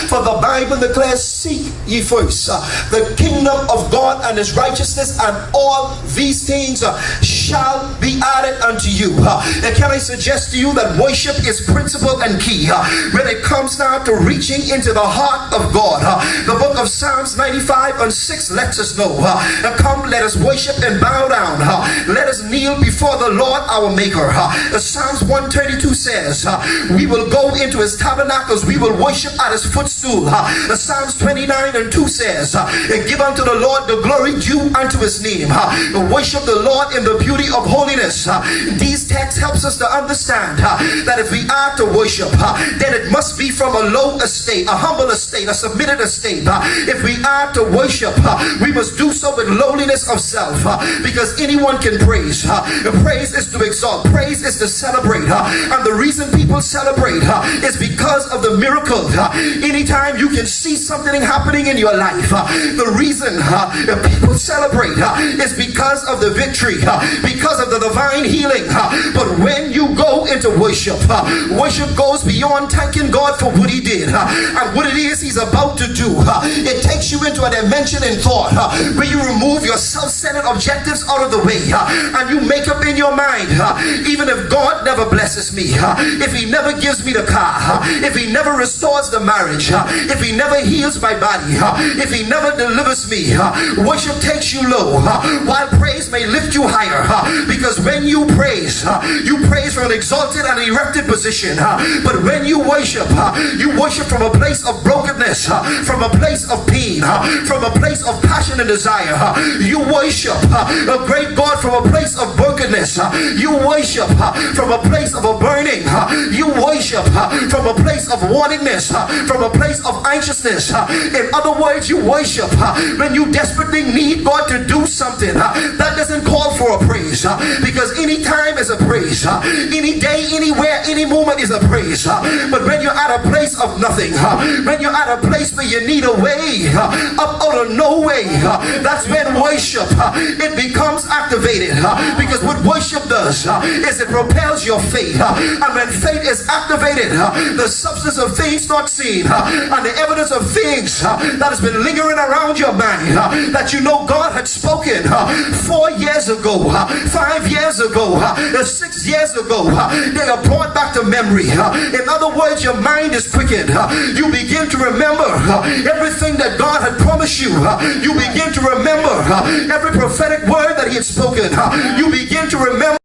For the Bible declares, seek ye first the kingdom of God and his righteousness, and all these things shall be added unto you. And can I suggest to you that worship is principle and key when it comes now to reaching into the heart of God. The book of Psalms 95:6 lets us know, come, let us worship and bow down. Let us kneel before the Lord our Maker. Psalms 132 says, we will go into his tabernacles, we will worship at his footstool. Psalms 29:2 says, give unto the Lord the glory due unto his name. Worship the Lord in the beauty of holiness. These texts helps us to understand that if we are to worship, then it must be from a low estate, a humble estate, a submitted estate. If we are to worship, we must do so with lowliness of self, because anyone can praise. Praise is to exalt, praise is to celebrate, and the reason people celebrate is because of the miracle. Anytime you can see something happening in your life, the reason people celebrate is because of the victory, because of the divine healing. But when you go into worship, worship goes beyond thanking God for what he did and what it is he's about to do. It takes you into a dimension in thought where you remove your self-centered objectives out of the way, and you make up in your mind, even if God never blesses me, if he never gives me the car, if he never restores the marriage, if he never heals my body, if he never delivers me, worship takes you low, while praise may lift you higher. Because when you praise from an exalted and erected position. But when you worship from a place of brokenness, from a place of pain, from a place of passion and desire. You worship a great God from a place of brokenness. You worship from a place of a burning. You worship from a place of wantingness, from a place of anxiousness. In other words, you worship when you desperately need God to do something. That doesn't call for a praise, because any time is a praise, any day, anywhere, any moment is a praise. But when you're at a place of nothing, when you're at a place where you need a way up out of no way, that's when worship it becomes activated. Because what worship does is it propels your faith, and when faith is activated, the substance of things not seen and the evidence of things that has been lingering around your mind, that you know God had spoken 4 years ago, 5 years ago, 6 years ago, they are brought back to memory. In other words, your mind is quickened. You begin to remember everything that God had promised you. You begin to remember every prophetic word that he had spoken. You begin to remember